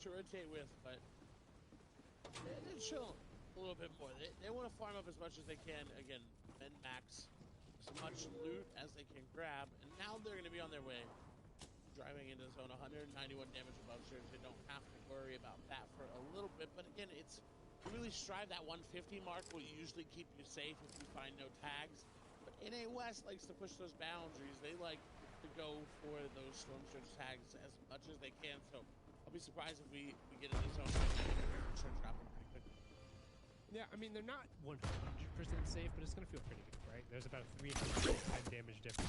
to rotate with, but they chill a little bit more. They want to farm up as much as they can. Again, min max as much loot as they can grab, and now they're going to be on their way. Driving into zone, 191 damage above surge. They don't have to worry about that for a little bit, but again, it's you really strive that 150 mark will usually keep you safe if you find no tags. But NA West likes to push those boundaries. They like to go for those storm surge tags as much as they can. So I'll be surprised if we get in the zone and start dropping pretty quickly. Yeah, I mean, they're not 100% safe, but it's going to feel pretty good, right? There's about a 310 damage difference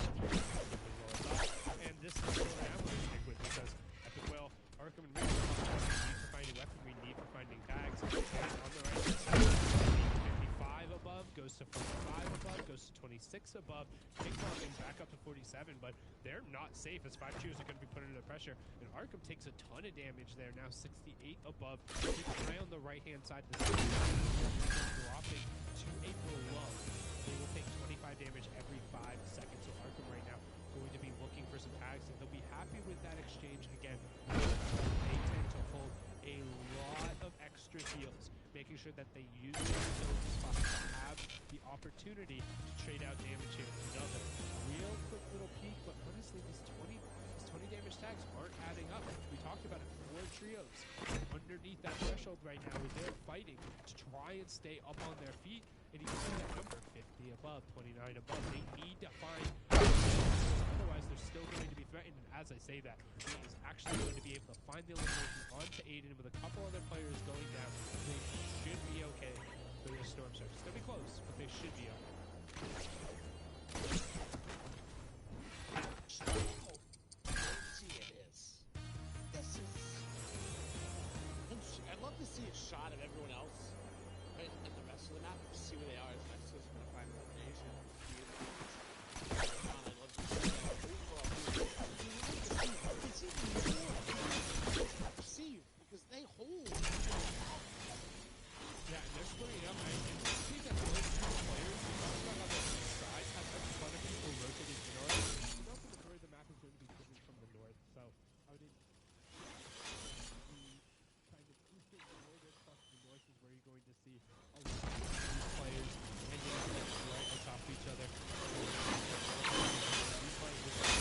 and this is what I'm going to stick with because Epic Whale, Arkham, and Reaper need for finding weapon, we need for finding tags. And on the right side, 55 above, goes to 45 above, goes to 26 above, kickboxing back up to 47, but they're not safe as 5 cheers are going to be put under pressure. And Arkham takes a ton of damage there, now 68 above. Keep an eye on the right-hand side of the screen, dropping to a blow. They will take 25 damage every 5 seconds. So Arkham right now going to be looking for some tags, and they'll be happy with that exchange. Again, they tend to hold a lot of extra heals, making sure that they use those spots to have the opportunity to trade out damage here with another. Real quick little peek, but honestly, these 20 damage tags aren't adding up. We talked about it, 4 trios underneath that threshold right now, where they're fighting to try and stay up on their feet. And you can see that number, 50 above, 29 above. They need to find, otherwise they're still going to be threatened. And as I say that, he is actually going to be able to find the elimination onto Aiden with a couple other players going down. They should be okay for the storm surge. It's going to be close, but they should be okay. I'd love to see a shot of everyone else, right, and the rest of the map to see where they are. As next is going to find elimination. I'd love to see that overall. It's even more perceived because they hold. Yeah, and they're splitting up. I see that those two players, we talked about how the sides have a ton of people rotating north. You know, for the majority of the map is going to be driven from the north, so I would kind of northern plus the north is where you're going to see a lot of these players hanging right on top of each other. These players will find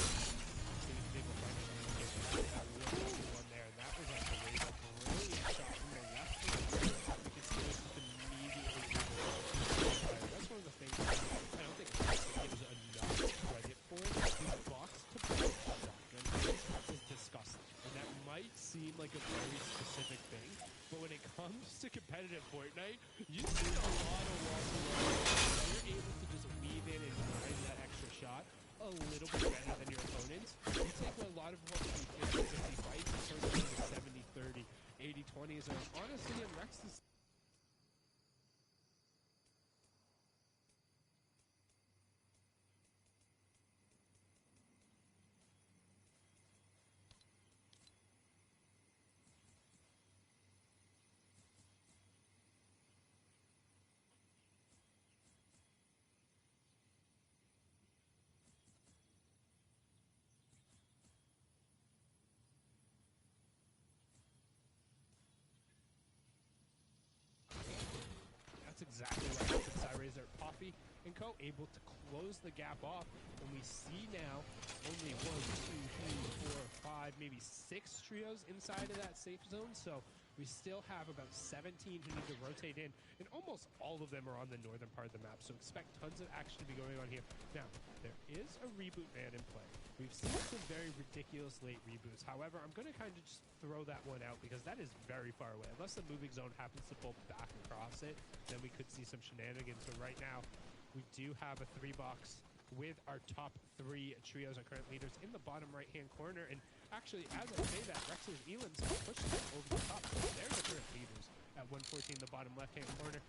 one there, and that was like a brilliant shot from the left. You can see this just immediately. That's one of the things I don't think gives enough credit for. These box to box shotgun is disgusting. And that might seem like a very specific thing, but when it comes to competitive Fortnite, you see a lot of walking. You're able to just weave in and find that extra shot a little bit better than your opponents. You take a lot of what we 50-50 fights and turn them into 70-30, 80-20s, and honestly, in Rex's exactly what happened. Cyrazer, Poppy, and Co. able to close the gap off. And we see now only 1, 2, 3, 4, 5, maybe 6 trios inside of that safe zone. So we still have about 17 who need to rotate in, and almost all of them are on the northern part of the map. So expect tons of action to be going on here. Now, there is a reboot ban in play. We've seen some very ridiculous late reboots. However, I'm going to kind of just throw that one out because that is very far away. Unless the moving zone happens to pull back across it, then we could see some shenanigans. So right now, we do have a 3-box with our top 3 trios, our current leaders, in the bottom right-hand corner. And actually, as I say that, Rex's Elam's pushed them over the top. So they're the current leaders at 114 in the bottom left-hand corner.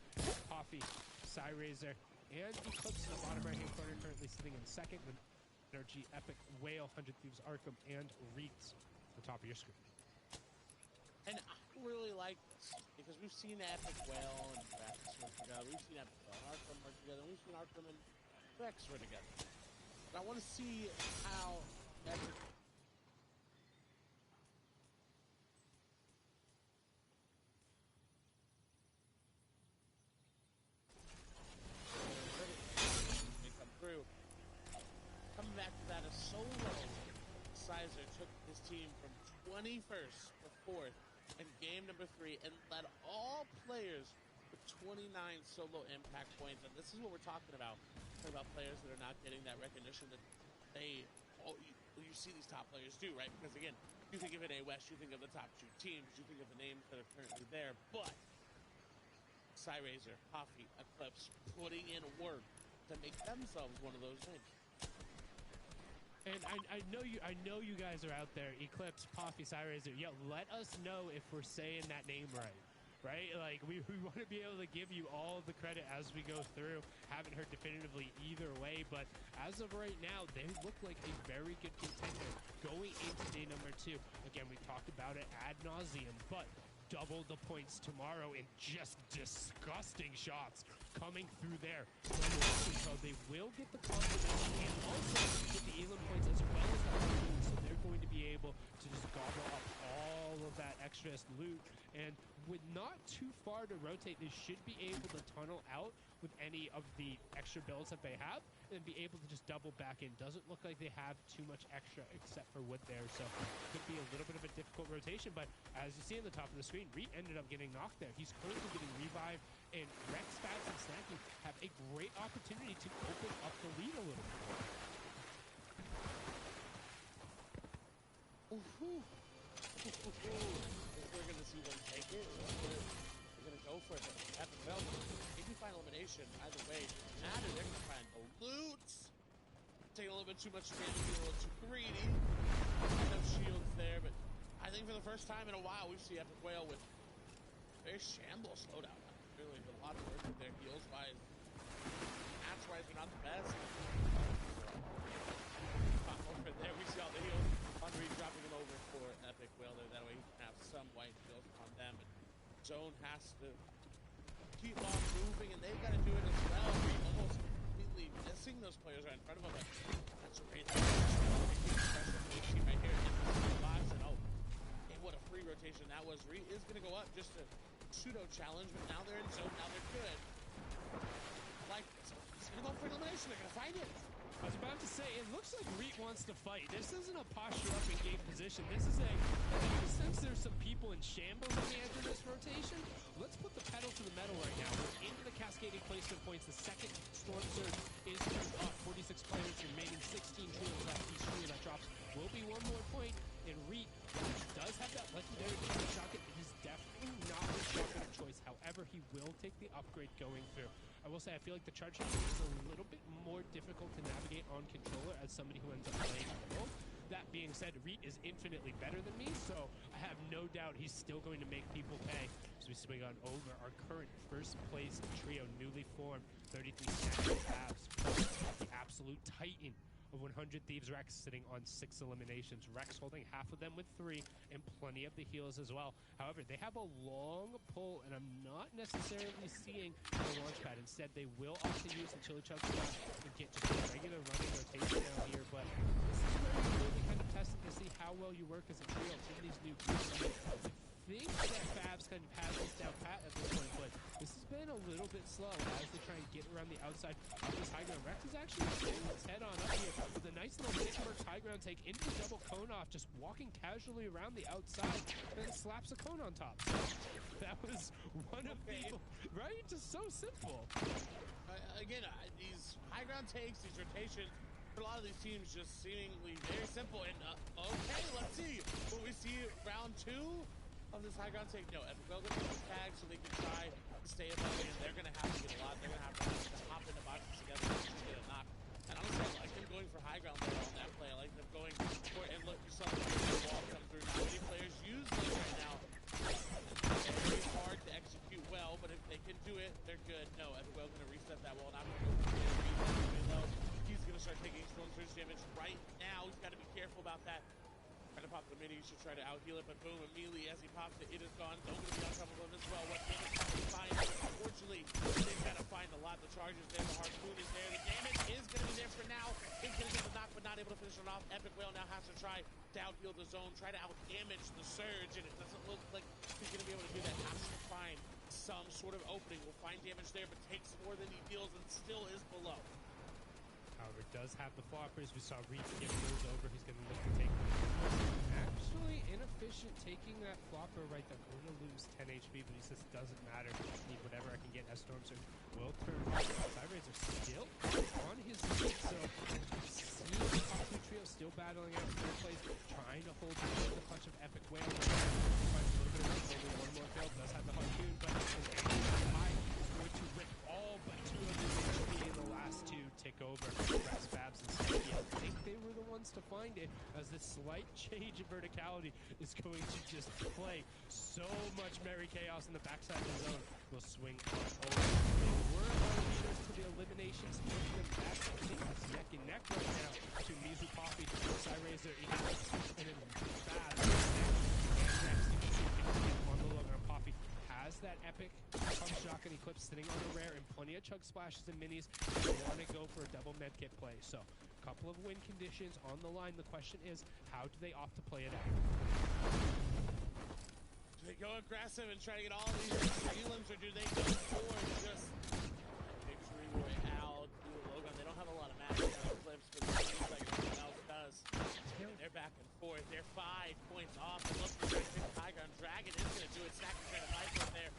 Coffee, Cyrazer, and Eclipse in the bottom right-hand corner, currently sitting in second. With Energy, Epic, Whale, 100 Thieves, Arkham, and Reeks at the top of your screen. And I really like this because we've seen Epic Whale and Rex work together. We've seen Epic Whale and Arkham work together. We've seen Arkham and Rex work together. But I want to see how Epic 21st or 4th in game number 3 and led all players with 29 solo impact points. And this is what we're talking about. We're talking about players that are not getting that recognition that you see these top players do, right? Because again, you think of an A West, you think of the top 2 teams, you think of the names that are currently there, but Cyrazor, Coffee, Eclipse putting in work to make themselves one of those names. And I know you guys are out there, Eclipse, Poffy, Cyrazor. Yeah, let us know if we're saying that name right? Like, we want to be able to give you all the credit as we go through. Haven't heard definitively either way, but as of right now, they look like a very good contender going into day number 2. Again, we talked about it ad nauseum, but double the points tomorrow in just disgusting shots coming through there. So they will get the confirmation and also get the Elam points as well as the loot, so they're going to be able to just gobble up all of that extra loot. And with not too far to rotate, they should be able to tunnel out with any of the extra builds that they have and be able to just double back in. Doesn't look like they have too much extra except for wood there, so could be a little bit of a difficult rotation. But as you see on the top of the screen, Reet ended up getting knocked there. He's currently getting revived, and Rex, Fabs, and Snacky have a great opportunity to open up the lead a little bit more. We're going to see them take it. We're going to go for it. Epic Well, maybe final elimination. Either way, matter. They're going to find the loot. Taking a little bit too much damage, a little too greedy. No shields there, but I think for the first time in a while, we see Epic Whale with very shambles slowdown. Really, a lot of work with their heals wise. Match wise, they're not the best. Over there, we see all the heals. Henry dropping him over for Epic Whale there. That way he can have some white heals on them. And Zone has to keep on moving, and they've got to do it as well. Almost completely missing those players right in front of them. But that's a great thing. Team right here in the box, and hey, what a free rotation that was. Reed is going to go up just to pseudo challenge, but now they're in zone. Now they're good. Like, it's going to go for an elimination. They're going to find it. I was about to say, it looks like Reet wants to fight. This isn't a posture up in game position. This is since there's some people in shambles at the edge of this rotation, let's put the pedal to the metal right now. We're into the cascading placement points. The second Storm Surge is turned up. 46 players remaining, 16 trios left. Each trio that drops will be one more point. And Reet does have that legendary shotgun. It is definitely not his shotgun of choice. However, he will take the upgrade going through. I will say I feel like the charge shotgun is a little bit more difficult to navigate on controller as somebody who ends up playing control. That being said, Reet is infinitely better than me, so I have no doubt he's still going to make people pay. So we swing on over our current first place trio, newly formed, 33 Snacky Fabs, the absolute titan of 100 Thieves Rex sitting on 6 eliminations. Rex holding half of them with 3 and plenty of the heals as well. However, they have a long pull, and I'm not necessarily seeing the launch pad. Instead, they will also use the Chili Chug stuff and get just a regular running rotation down here. But this is where you really kind of test it to see how well you work as a trio in these new groups. I think that Fabs kind of has this down pat at this point, but this has been a little bit slow as they try and get around the outside of this high ground. Rex is actually getting his head on up here with a nice little Nickmerks high ground take into the double cone off, just walking casually around the outside and then slaps a cone on top. That was one of the, right? Just so simple. Again, these high ground takes, these rotations, for a lot of these teams just seemingly very simple. And okay, let's see. Will we see round 2 of this high ground take? No, Epic Well gonna get this tag so they can try to stay above it, and they're gonna have to get a lot. They're gonna have to hop into boxes together to get a knock. And honestly, I like them going for high ground there on that play. I like them going for it. And look, you saw the wall come through. Not many players use those right now. Very hard to execute well, but if they can do it, they're good. No, Epic Well gonna reset that wall. Now low. He's gonna start taking Storm Surge damage right now. He's got to be careful about that. Trying to pop the mini, he should try to out-heal it, but boom, immediately as he pops it, it is gone. Don't gonna be on top of him as well. What damage can he find? Unfortunately, they've got to find a lot. The charge is there, the harpoon is there. The damage is gonna be there for now. He's gonna get the knock, but not able to finish it off. Epic Whale now has to try to out-heal the zone, try to out-damage the Surge, and it doesn't look like he's gonna be able to do that. Has to find some sort of opening. Will find damage there, but takes more than he deals and still is below. However, However, does have the floppers. We saw Reed get those over. He's going to look to take actually inefficient taking that flopper right there. Going to lose 10 HP, but he says doesn't matter. Need whatever I can get as Storm Surge will turn off. Sideways are still on his feet, so seeing the top two trio still battling out third place, trying to hold back the clutch of Epic Whale. Finds a little bit of race, maybe one more fail, does have the harpoon, but high is going to rip all but 2 of his HP in the last 2 take over. Rex, Fabs, and Snakey, I think they were the ones to find it, as this slight change in verticality is going to just play so much merry chaos in the backside of the zone. Will swing on over. They were on leaders to the eliminations, putting them back. I think it's neck and neck right now to Mizu Poppy, Cyrazer, Eclipse, and then Fabs. And next, you can see on the logo on Poppy. Has that epic pump shock and Eclipse sitting on a rare and plenty of chug splashes and minis. They want to go for a double medkit play. So, a couple of win conditions on the line. The question is, how do they opt to play it out? Do they go aggressive and try to get all these elims, or do they go for just victory royale, do a Logan? They don't have a lot of match clips, but it seems like everyone else does. And they're back and forth. They're 5 points off. And look, they're trying to pick Tiger, and Dragon is going to do it. Snack is trying to fight from there.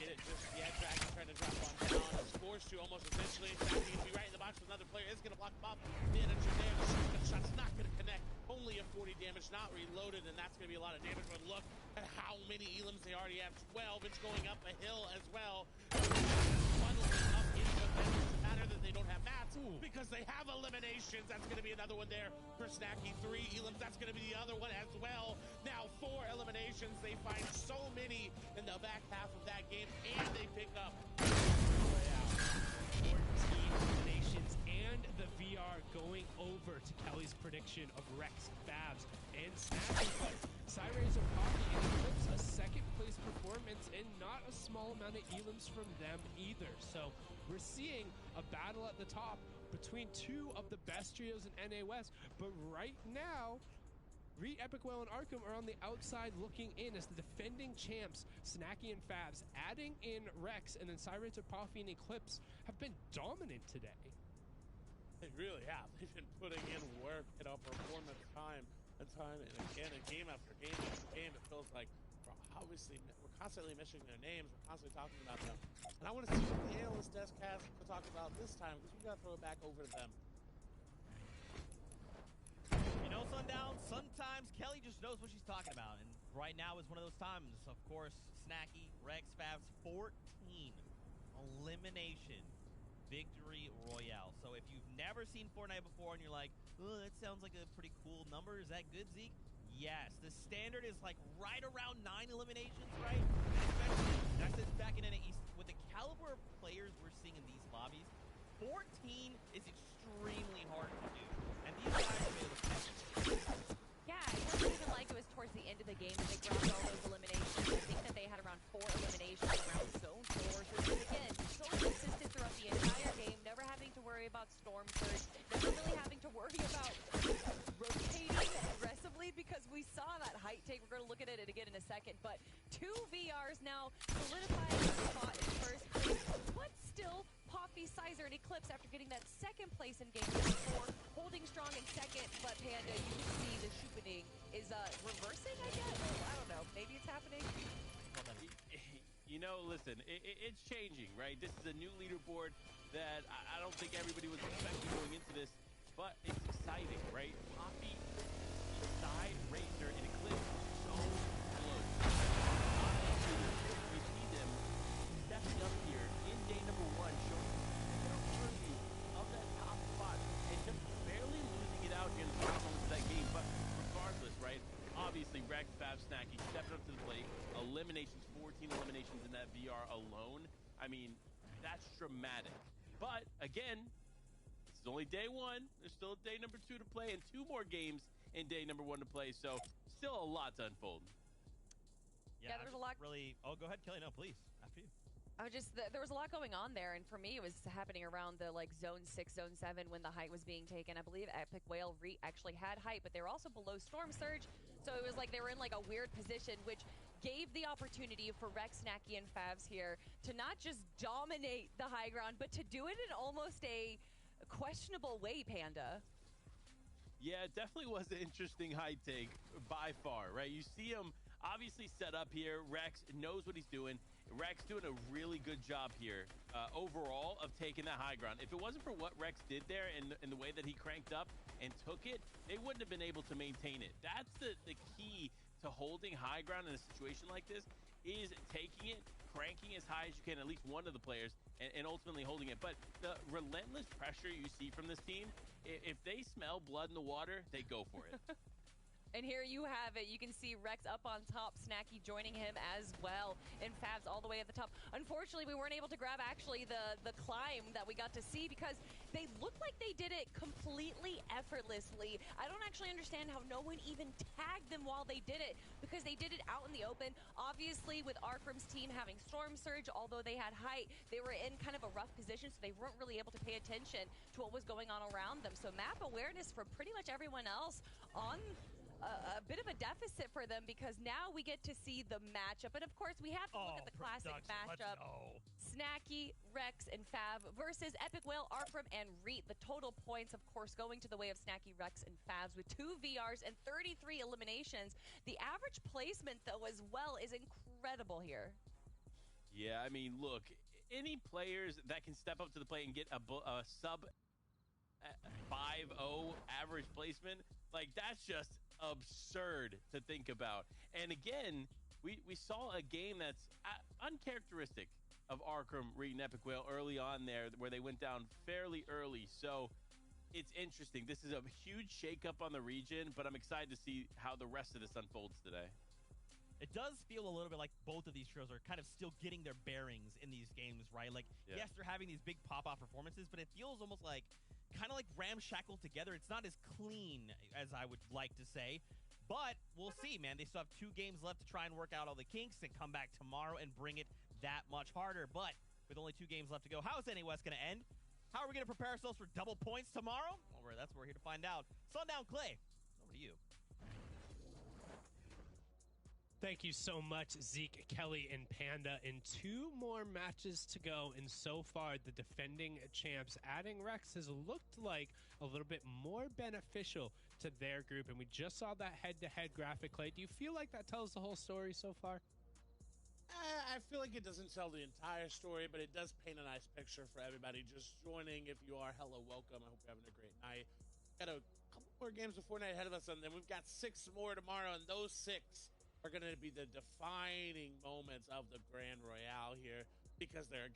Get it just yet. Dragon trying to drop on down. It's forced to almost essentially. Snack needs to be right in the box with another player. Is going to block him up. Manager there. The shotgun shot's not going to connect. Only a 40 damage, not reloaded, and that's going to be a lot of damage. But look at how many elims they already have. 12. It's going up a hill as well. Funneling up into them. It doesn't matter that they don't have mats because they have eliminations. That's going to be another one there for Snacky. 3 elims. That's going to be the other one as well. Now 4 eliminations. They find so many in the back half of that game, and they pick up 14 eliminations, and the VR going over to Kelly's prediction of Rex, Fabs, and Snacky. But Cyrazer, Poppy, and Eclipse a second place performance, and not a small amount of elims from them either. So we're seeing a battle at the top between 2 of the best trios in NA West, but right now Reed, Epic Whale, and Arkham are on the outside looking in as the defending champs, Snacky and Fabs, adding in Rex, and then Cyrazer, Poppy, and Eclipse have been dominant today. They really have. They've been putting in work, performance time and time and again, and game after game after game. It feels like we're constantly mentioning their names. We're constantly talking about them. And I want to see what the analyst desk has to talk about this time, because we got to throw it back over to them. You know, Sundown, sometimes Kelly just knows what she's talking about, and right now is one of those times. Of course, Snacky, Rex, Fabs, 14 elimination victory royale. So if you've never seen Fortnite before and you're like, oh, that sounds like a pretty cool number, is that good, Zeke? Yes, the standard is like right around 9 eliminations, right? And especially, and I said back in NA East, with the caliber of players we're seeing in these lobbies, 14 is extremely hard to do. And these guys are able to catch it. Yeah, it wasn't even like it was towards the end of the game that they grabbed all those eliminations. I think that they had around 4 eliminations around zone 4. So again, so consistent throughout the entire game, never having to worry about Storm Surge, never really having to worry about rotating aggressively, because we saw that height take. We're going to look at it again in a second, but 2 VRs now solidifying the spot in first place, but still Poppy, Cyzer, and Eclipse after getting that second place in game 4, holding strong in second, but Panda, you can see the Shupening is reversing, I guess? I don't know, maybe it's happening? You know, listen, it's changing, right? This is a new leaderboard that I don't think everybody was expecting going into this, but it's exciting, right? Poppy, Side, Racer, and Eclipse so close. We see them stepping up here in day number 1, showing their worthy of that top spot, and just barely losing it out here in the final moments of that game. But regardless, right? Obviously, Rex, Fab, Snacky stepping up to the plate. Eliminations, 14 eliminations in that VR alone. I mean, that's dramatic. But again, this is only day 1. There's still day number 2 to play, and 2 more games in day number 1 to play. So still a lot to unfold. Yeah, there's a lot. Really, oh, go ahead, Kelly. No, please, after you. There was a lot going on there, and for me, it was happening around the zone 6, zone 7 when the height was being taken. I believe Epic Whale actually had height, but they were also below Storm Surge, so it was like they were in a weird position, which gave the opportunity for Rex, Snacky, and Favs here to not just dominate the high ground, but to do it in almost a questionable way, Panda. Yeah, it definitely was an interesting high take by far, right? You see him obviously set up here. Rex knows what he's doing. Rex doing a really good job here overall of taking that high ground. If it wasn't for what Rex did there and the way that he cranked up and took it, they wouldn't have been able to maintain it. That's the key to holding high ground in a situation like this, is taking it, cranking as high as you can, at least one of the players, and ultimately holding it. But the relentless pressure you see from this team, if they smell blood in the water, they go for it. And here you have it. You can see Rex up on top, Snacky joining him as well, and Fabs all the way at the top. Unfortunately, we weren't able to grab actually the climb that we got to see because they looked like they did it completely effortlessly. I don't actually understand how no one even tagged them while they did it, because they did it out in the open. Obviously, with Arcrum's team having Storm Surge, although they had height, they were in kind of a rough position, so they weren't really able to pay attention to what was going on around them. So map awareness for pretty much everyone else on a bit of a deficit for them, because now we get to see the matchup. And of course, we have to look at the classic matchup. Snacky, Rex, and Fab versus Epic Whale, Arcrum, and Reet. The total points, of course, going to the way of Snacky, Rex, and Fabs with 2 VRs and 33 eliminations. The average placement, though, as well, is incredible here. Yeah, I mean, look, any players that can step up to the plate and get a sub 5-0 average placement, like, that's just absurd to think about. And again, we saw a game that's uncharacteristic of Arcrum, Reed, and Epic Whale early on there, where they went down fairly early. So it's interesting. This is a huge shakeup on the region, but I'm excited to see how the rest of this unfolds today. It does feel a little bit like both of these trios are kind of still getting their bearings in these games, right? Like, yes, they're having these big pop-off performances, but it feels almost like kind of like ramshackled together. It's not as clean as I would like to say, but we'll see, man. They still have 2 games left to try and work out all the kinks and come back tomorrow and bring it that much harder. But with only 2 games left to go, how is NA West going to end? How are we going to prepare ourselves for double points tomorrow? Well, that's what we're here to find out. Sundown Clay, over to you. Thank you so much, Zeke, Kelly, and Panda. And 2 more matches to go. And so far, the defending champs adding Rex has looked like a little bit more beneficial to their group. And we just saw that head-to-head graphic, Clay. Do you feel like that tells the whole story so far? I feel like it doesn't tell the entire story, but it does paint a nice picture for everybody just joining. If you are, hello, welcome. I hope you're having a great night. Got a couple more games of Fortnite ahead of us, and then we've got 6 more tomorrow, and those 6 are going to be the defining moments of the Grand Royale here, because they're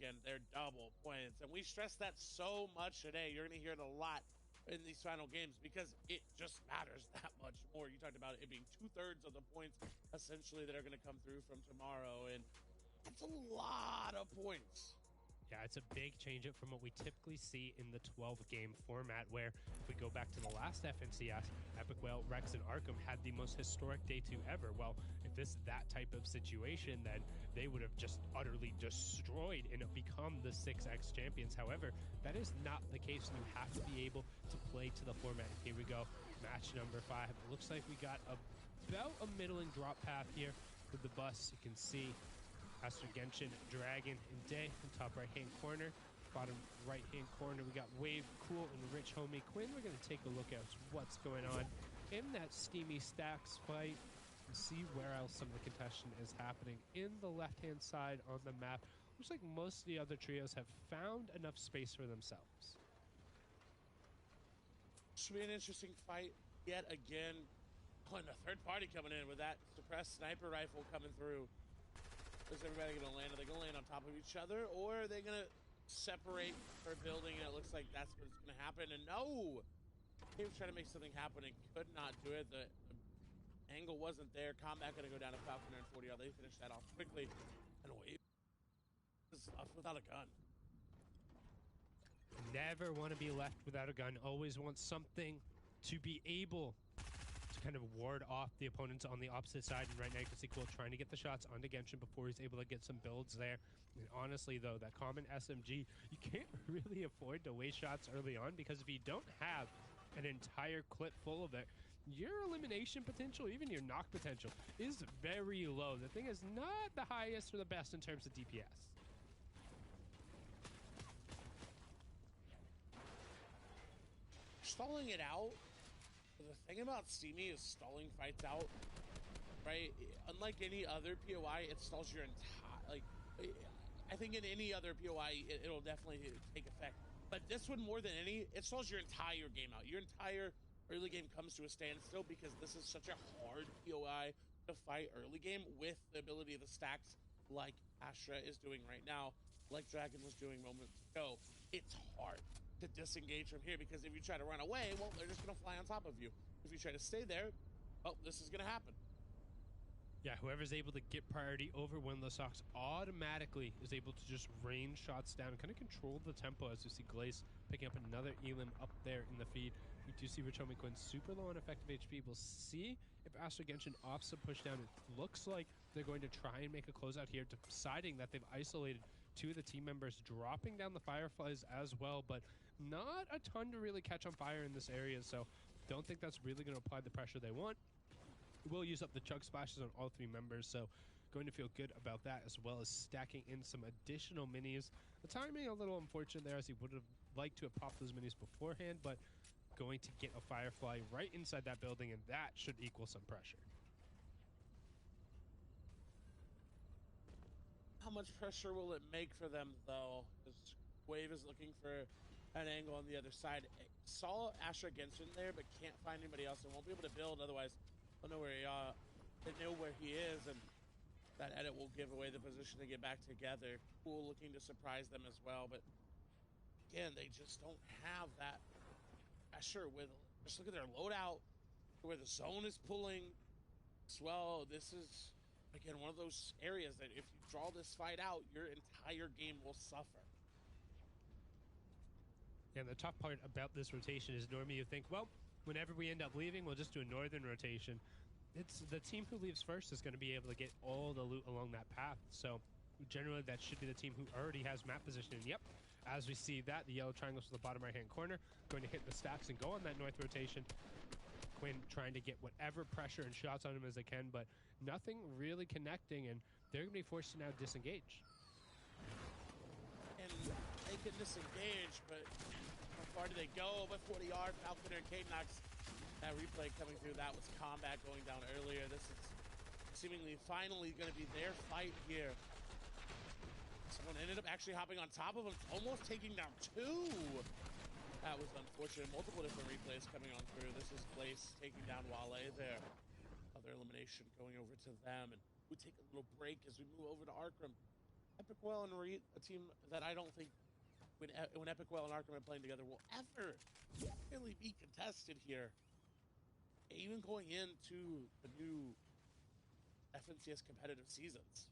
double points. And we stress that so much today. You're going to hear it a lot in these final games, because it just matters that much more. You talked about it being 2/3 of the points, essentially, that are going to come through from tomorrow. And that's a lot of points. Yeah, it's a big change up from what we typically see in the 12-game format, where if we go back to the last FNCS, Epic Whale, Rex, and Arcum had the most historic day 2 ever. Well, if this is that type of situation, then they would have just utterly destroyed and become the 6X champions. However, that is not the case. You have to be able to play to the format. Here we go, match number 5. It looks like we got about a middling drop path here with the bus. You can see Master Genshin, Dragon, and Day in top right-hand corner. Bottom right-hand corner, we got Wave, Cool, and Rich Homie Quinn. We're going to take a look at what's going on in that Steamy Stacks fight and see where else some of the contention is happening. In the left-hand side on the map, looks like most of the other trios have found enough space for themselves. Should be an interesting fight yet again. Oh, and a third party coming in with that suppressed sniper rifle coming through. Is everybody going to land? Are they going to land on top of each other, or are they going to separate per building? And it looks like that's what's going to happen. And no! He was trying to make something happen and could not do it. The angle wasn't there. Combat going to go down to Falcon and 40. They finished that off quickly. And Wave is left without a gun. Never want to be left without a gun. Always want something to be able to kind of ward off the opponents on the opposite side. And right now you can see Cool trying to get the shots onto Genshin before he's able to get some builds there. And honestly, though, that common SMG, you can't really afford to waste shots early on, because if you don't have an entire clip full of it, your elimination potential, even your knock potential, is very low. The thing is not the highest or the best in terms of DPS. stalling it out. The thing about Steamy is stalling fights out, right? Unlike any other POI, it stalls your entire, like, I think in any other POI, it'll definitely take effect. But this one, more than any, it stalls your entire game out. Your entire early game comes to a standstill because this is such a hard POI to fight early game with the ability of the stacks like Astra is doing right now, like Dragon was doing moments ago. It's hard to disengage from here because if you try to run away, well, they're just going to fly on top of you. If you try to stay there, well, this is going to happen. Yeah, whoever's able to get priority over one of the socks automatically is able to just rain shots down and kind of control the tempo as you see Glace picking up another Elim up there in the feed. We do see Richomi Quinn super low on effective HP. We'll see if Astro Genshin opts to push down. It looks like they're going to try and make a closeout here, deciding that they've isolated two of the team members, dropping down the Fireflies as well, but not a ton to really catch on fire in this area, so don't think that's really going to apply the pressure they want. We'll use up the chug splashes on all three members, so going to feel good about that, as well as stacking in some additional minis. The timing a little unfortunate there, as he would have liked to have popped those minis beforehand, but going to get a Firefly right inside that building, and that should equal some pressure. How much pressure will it make for them, though? Because Wave is looking for an angle on the other side. Saw Astra Genshin there, but can't find anybody else and won't be able to build. Otherwise, they'll know where they know where he is, and that edit will give away the position to get back together. Cool looking to surprise them as well, but again, they just don't have that pressure with. Just look at their loadout, where the zone is pulling as well. This is, again, one of those areas that if you draw this fight out, your entire game will suffer. Yeah, and the tough part about this rotation is normally you think, well, whenever we end up leaving, we'll just do a northern rotation. It's the team who leaves first is going to be able to get all the loot along that path. So generally that should be the team who already has map position. And yep, as we see that, the yellow triangles to the bottom right-hand corner, going to hit the stacks and go on that north rotation. Quinn trying to get whatever pressure and shots on him as they can, but nothing really connecting, and they're going to be forced to now disengage. And they can disengage, but how far do they go? But 40 yards, Falconer and Kadenox. That replay coming through, that was combat going down earlier. This is seemingly finally going to be their fight here. Someone ended up actually hopping on top of him, almost taking down two. That was unfortunate. Multiple different replays coming on through. This is Glace taking down Wale there. Other elimination going over to them. And we take a little break as we move over to Arkham. Epic Well and Reed, a team that I don't think when Epic Well and Arkham are playing together will ever really be contested here. Even going into the new FNCS competitive seasons.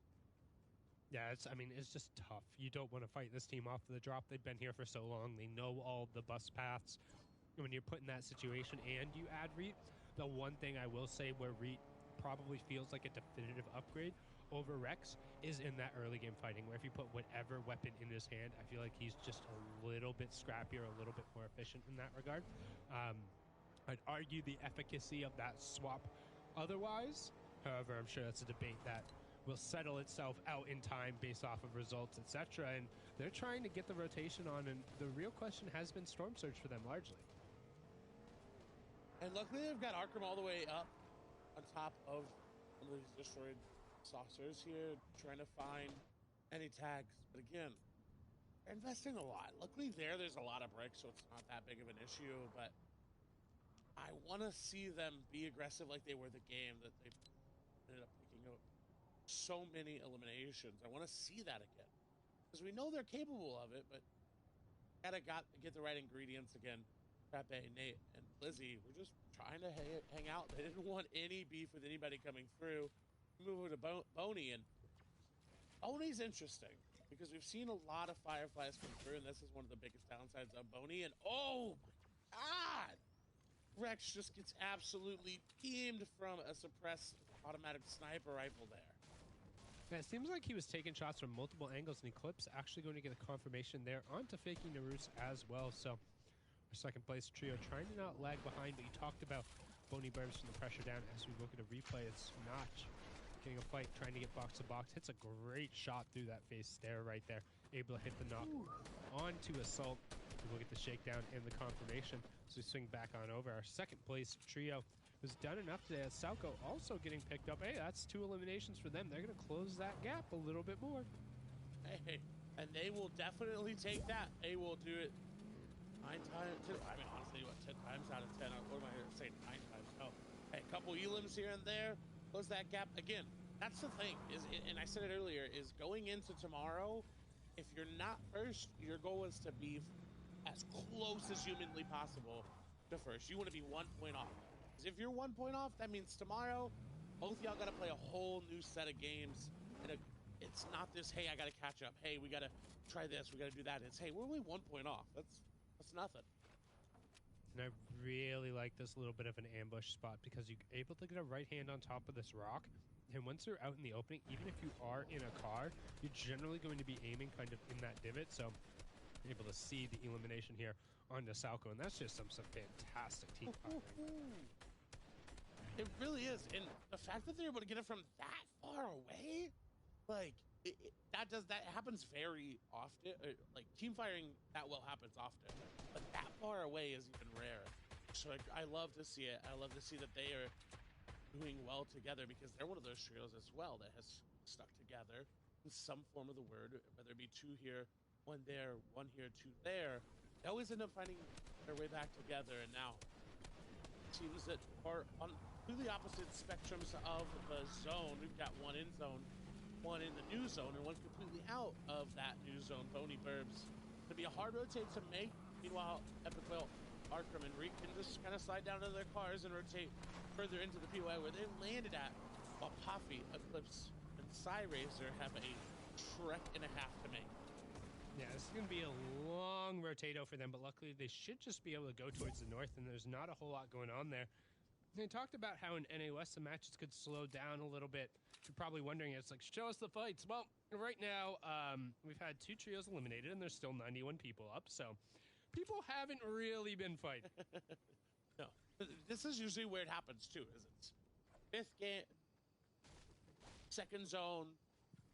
Yeah, it's just tough. You don't want to fight this team off the drop. They've been here for so long. They know all the bus paths. And when you're put in that situation and you add Reet, the one thing I will say where Reet probably feels like a definitive upgrade over Rex is in that early game fighting, where if you put whatever weapon in his hand, I feel like he's just a little bit scrappier, a little bit more efficient in that regard. I'd argue the efficacy of that swap otherwise. However, I'm sure that's a debate that will settle itself out in time based off of results, etc. And they're trying to get the rotation on, and the real question has been Storm Surge for them largely. And luckily they've got Arkham all the way up on top of one of these destroyed saucers here, trying to find any tags. But again, they're investing a lot. Luckily there's a lot of bricks, so it's not that big of an issue, but I want to see them be aggressive like they were the game that they ended up picking up so many eliminations. I want to see that again, because we know they're capable of it, but gotta get the right ingredients again. Pepe, Nate, and Lizzie were just trying to hang out. They didn't want any beef with anybody coming through. Move over to Boney, and Boney's interesting because we've seen a lot of Fireflies come through, and this is one of the biggest downsides of Boney. And oh my God, Rex just gets absolutely beamed from a suppressed automatic sniper rifle there. Yeah, it seems like he was taking shots from multiple angles, and Eclipse actually going to get a confirmation there onto faking Naruse as well. So our second place trio trying to not lag behind, but you talked about Boney burns from the pressure down. As we look at a replay, it's Notch getting a fight, trying to get box to box. Hits a great shot through that face there, right there. Able to hit the knock onto Assault. We'll get the shakedown and the confirmation. So we swing back on over. Our second place trio was done enough today as Salco also getting picked up. Hey, that's 2 eliminations for them. They're going to close that gap a little bit more. Hey, and they will definitely take that. They will do it 9 times. I mean, honestly, what, 10 times out of 10? What am I going to say? 9 times? No. Hey, a couple elims here and there. Close that gap. Again, that's the thing. And I said it earlier, is going into tomorrow, if you're not first, your goal is to be as close as humanly possible to first. You want to be 1 point off. Because if you're 1 point off, that means tomorrow, both y'all got to play a whole new set of games. And it's not this, hey, I got to catch up. Hey, we got to try this. We got to do that. It's, hey, we're only 1 point off. That's nothing. And I really like this little bit of an ambush spot because you're able to get a right hand on top of this rock. And once you're out in the opening, even if you are in a car, you're generally going to be aiming kind of in that divot. So you're able to see the elimination here on the Salco. And that's just some fantastic team firing. It really is. And the fact that they're able to get it from that far away, like, that happens very often. Like, team firing that well happens often. But that far away is even rare. So I love to see it. I love to see that they are doing well together because they're one of those trios as well that has stuck together in some form of the word, whether it be 2 here, 1 there, 1 here, 2 there. They always end up finding their way back together. And now teams that are on completely opposite spectrums of the zone. We've got 1 in zone, 1 in the new zone, and 1 completely out of that new zone. Boney Burbs. It'll be a hard rotate to make. Meanwhile, Epic Whale, Arkham, and Reek can just kind of slide down to their cars and rotate further into the POI where they landed at, while Poffy, Eclipse, and Psyrazor have a trek and a half to make. Yeah, this is going to be a long rotato for them, but luckily they should just be able to go towards the north, and there's not a whole lot going on there. They talked about how in NA West the matches could slow down a little bit. You're probably wondering, it's like, show us the fights. Well, right now, we've had 2 trios eliminated, and there's still 91 people up, so people haven't really been fighting. No. This is usually where it happens, too, is it's 5th game, 2nd zone,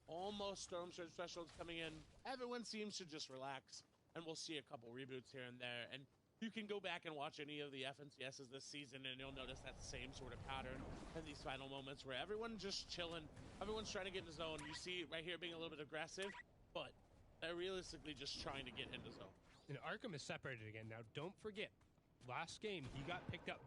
almost Storm Surge Thresholds coming in. Everyone seems to just relax, and we'll see a couple reboots here and there, and you can go back and watch any of the FNCSs this season, and you'll notice that same sort of pattern in these final moments where everyone's just chilling. Everyone's trying to get in the zone. You see right here being a little bit aggressive, but they're realistically just trying to get into zone. And Arkham is separated again. Now, don't forget, last game, he got picked up